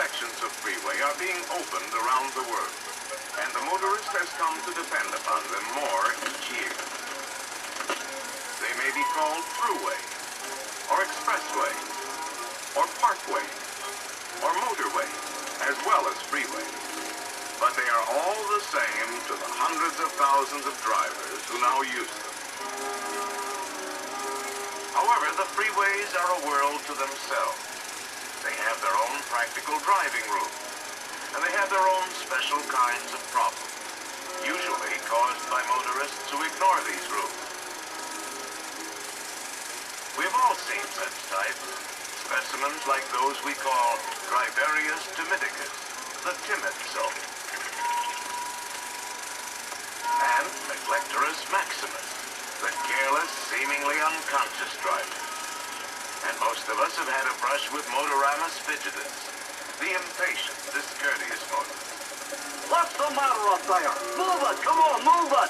sections of freeway are being opened around the world, and the motorist has come to depend upon them more each year. They may be called throughway, or expressway, or parkway, or motorway, as well as freeway. But they are all the same to the hundreds of thousands of drivers who now use them. However, the freeways are a world to themselves. They have their own practical driving rules, and they have their own special kinds of problems, usually caused by motorists who ignore these rules. We've all seen such types, specimens like those we call Driverius timidicus, the timid zone, and Neglectorus maximus, the careless, seemingly unconscious driver. And most of us have had a brush with Motoramus fidgetus, the impatient, discourteous motorist. What's the matter up there? Move it! Come on, move it!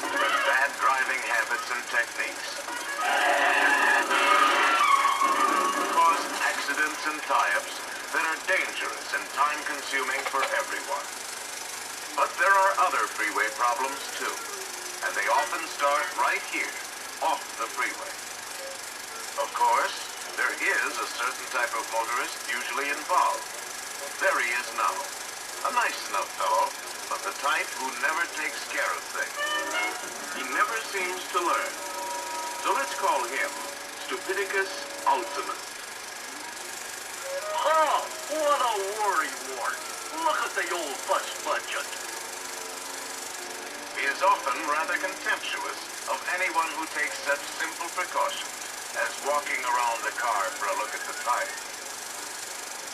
With bad driving habits and techniques cause accidents and tie-ups that are dangerous and time-consuming for everyone. But there are other freeway problems too, and they often start right here, off the freeway. Of course, there is a certain type of motorist usually involved. There he is now. A nice enough fellow, but the type who never takes care of things. He never seems to learn. So let's call him Stupidicus ultimus. Oh, what a worrywart. Look at the old bus budget. He is often rather contemptuous of anyone who takes such simple precautions as walking around the car for a look at the tires.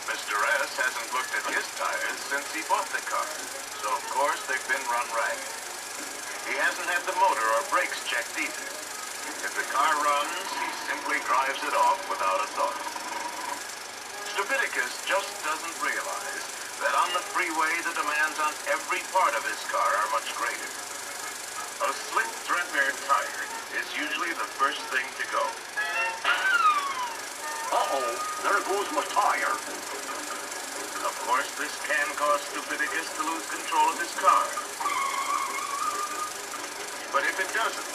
Mr. S hasn't looked at his tires since he bought the car, so of course they've been run ragged. He hasn't had the motor or brakes checked either. If the car runs, he simply drives it off without a thought. Stupidicus just doesn't realize that on the freeway the demands on every part of his car are much greater. A slick, threadbare tire is usually the first thing to go. Uh-oh, there goes my tire. Of course, this can cause Stupidicus to lose control of his car. But if it doesn't,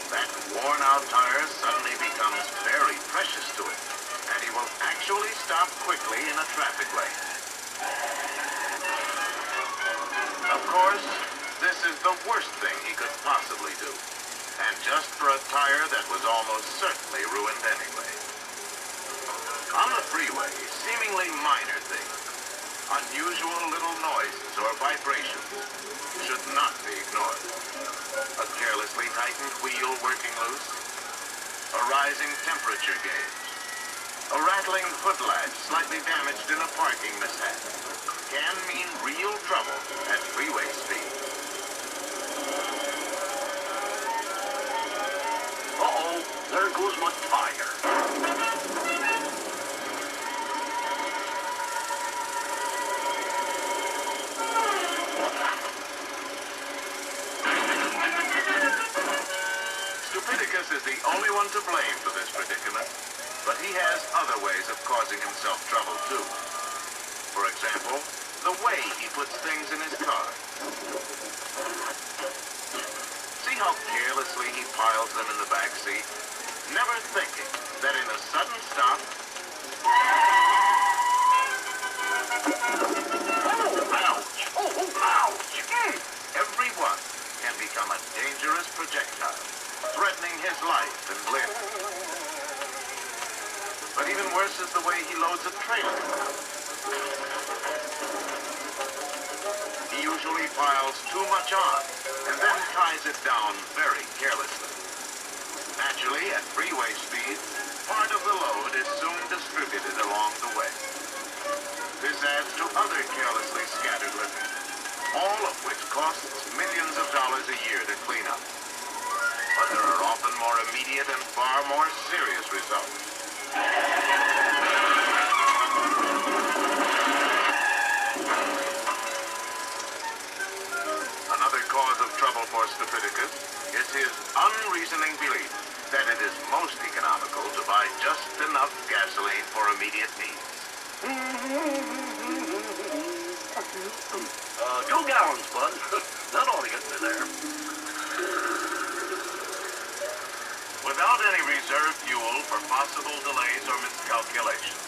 that worn-out tire suddenly becomes very precious to him, and he will actually stop quickly in a traffic lane. Of course, this is the worst thing he could possibly do, and just for a tire that was almost certainly ruined anyway. On the freeway, seemingly minor things, unusual little noises or vibrations, should not be ignored. A carelessly tightened wheel working loose, a rising temperature gauge, a rattling hood latch slightly damaged in a parking mishap, can mean real trouble at freeway speed. Uh-oh, there goes my tire. Stupidicus is the only one to blame for this predicament, but he has other ways of causing himself trouble too. For example, the way he puts things in his car. See how carelessly he piles them in the back seat, never thinking that in a sudden stop, ouch! Oh, ouch! Every one can become a dangerous projectile, threatening his life and limb. But even worse is the way he loads a trailer. He usually piles too much on and then ties it down very carelessly. Naturally, at freeway speeds, part of the load is soon distributed along the way. This adds to other carelessly scattered litter, all of which costs millions of dollars a year to clean up. But there are often more immediate and far more serious results. Another cause of trouble for Stupidicus is his unreasoning belief that it is most economical to buy just enough gasoline for immediate needs. 2 gallons, bud. That ought to get me there. Without any reserve fuel for possible delays or miscalculations,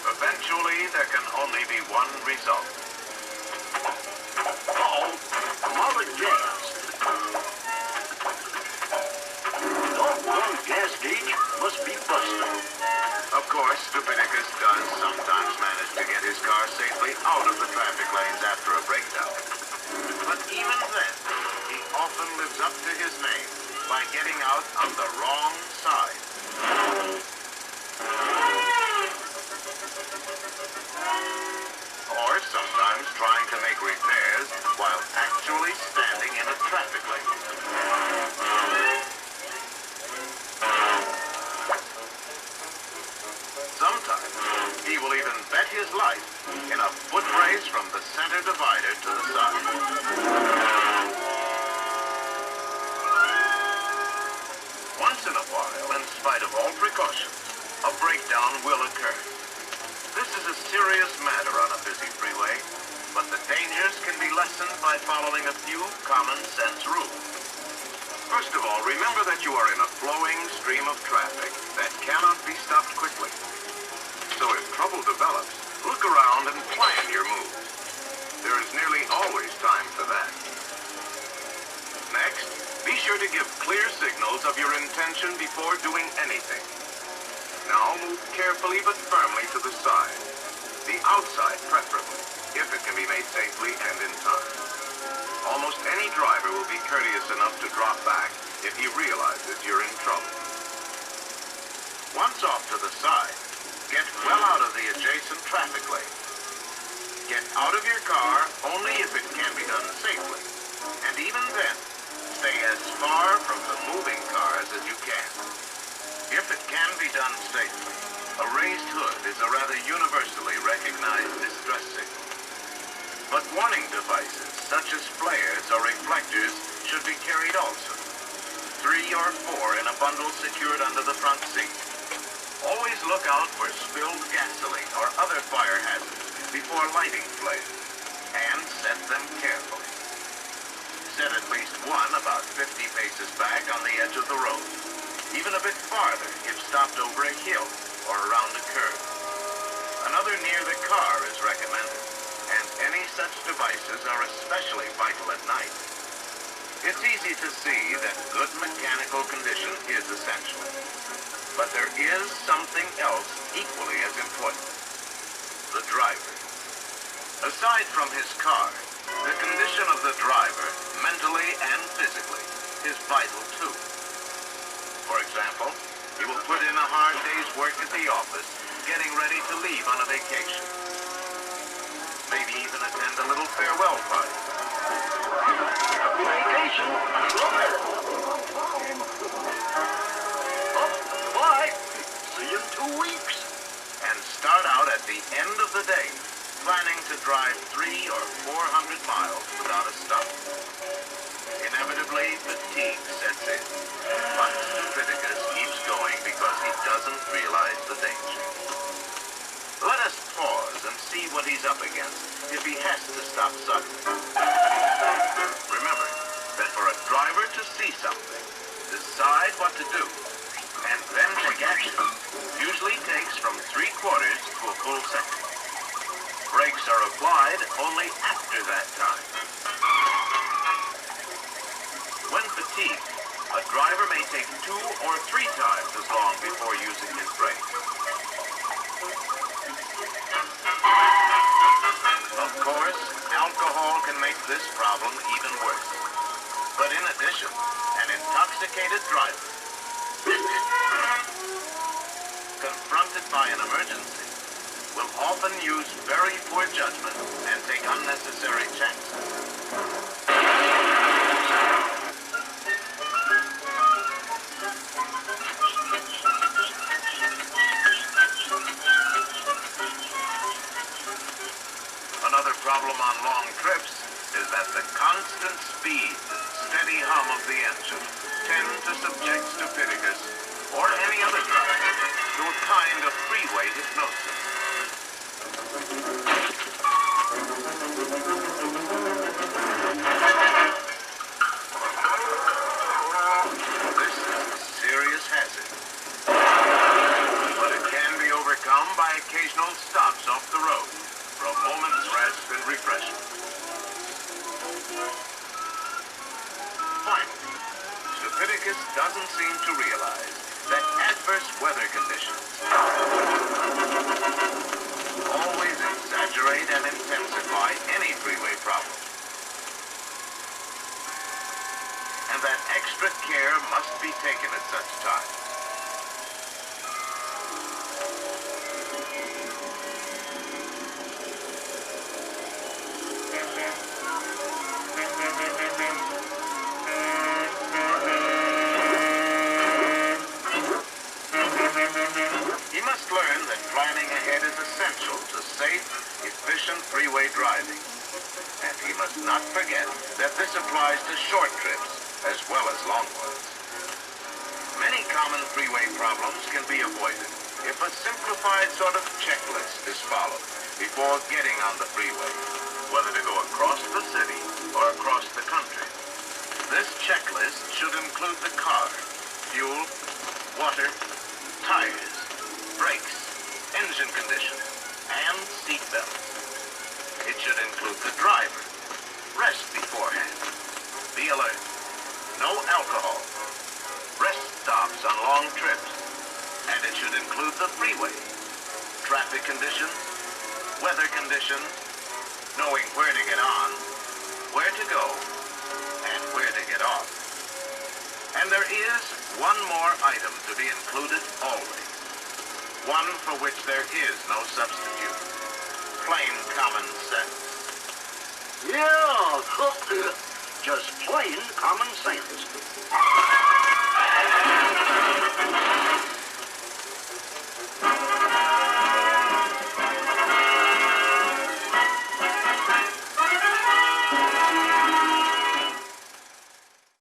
eventually there can only be one result. Uh-oh, I'm out of gas. Doggone gas gauge must be busted. Of course, Stupidicus does sometimes manage to get his car safely out of the traffic lanes after a breakdown. But even then, he often lives up to his name by getting out on the wrong side. Or sometimes trying to make repairs while actually standing in a traffic lane. Sometimes he will even bet his life in a foot race from the center divider to the side. Once in a while, in spite of all precautions, a breakdown will occur. This is a serious matter on a busy freeway, but the dangers can be lessened by following a few common sense rules. First of all, remember that you are in a flowing stream of traffic that cannot be stopped quickly. So if trouble develops, look around and plan your moves. There is nearly always time for that. Next, be sure to give clear signals of your intention before doing anything. Now move carefully but firmly to the side. The outside preferably, if it can be made safely and in time. Almost any driver will be courteous enough to drop back if he realizes you're in trouble. Once off to the side, get well out of the adjacent traffic lane. Get out of your car only if it can be done safely. And even then, stay as far from the moving cars as you can. If it can be done safely, a raised hood is a rather universally recognized distress signal. But warning devices such as flares or reflectors should be carried also. 3 or 4 in a bundle secured under the front seat. Always look out for spilled gasoline or other fire hazards before lighting flares, and set them carefully. Set at least one about 50 paces back on the edge of the road, even a bit farther if stopped over a hill or around a curve. Another near the car is recommended, and any such devices are especially vital at night. It's easy to see that good mechanical condition is essential. But there is something else equally as important. The driver. Aside from his car, the condition of the driver, mentally and physically, is vital too. For example, he will put in a hard day's work at the office, getting ready to leave on a vacation. Maybe even attend a little farewell party. Vacation? Bye. See you in 2 weeks. And start out at the end of the day, planning to drive 300 or 400 miles without a stop. Inevitably, fatigue sets in. But Stupidicus keeps going because he doesn't realize the danger. Let us pause and see what he's up against if he has to stop suddenly. Remember that for a driver to see something, decide what to do, and then take action, usually takes from 3/4 to a full second. Brakes are applied only after that time. When fatigued, a driver may take 2 or 3 times as long before using his brakes. Of course, alcohol can make this problem even worse. But in addition, an intoxicated driver, confronted by an emergency, will often use very poor judgment and take unnecessary chances. Another problem on long trips is that the constant speed, steady hum of the engine tend to subject Stupidicus or any other driver to a kind of freeway hypnosis. such time. He must learn that planning ahead is essential to safe, efficient freeway driving. And he must not forget that this applies to short trips as well as long ones. Many common freeway problems can be avoided if a simplified sort of checklist is followed before getting on the freeway, whether to go across the city or across the country. This checklist should include the car, fuel, water, tires, brakes, engine condition, and seat belts. It should include the driver. Rest beforehand. Be alert. No alcohol. Rest stops on long trips. And it should include the freeway. Traffic conditions, weather conditions, knowing where to get on, where to go, and where to get off. And there is one more item to be included always. One for which there is no substitute. Plain common sense. Yeah, just plain common sense.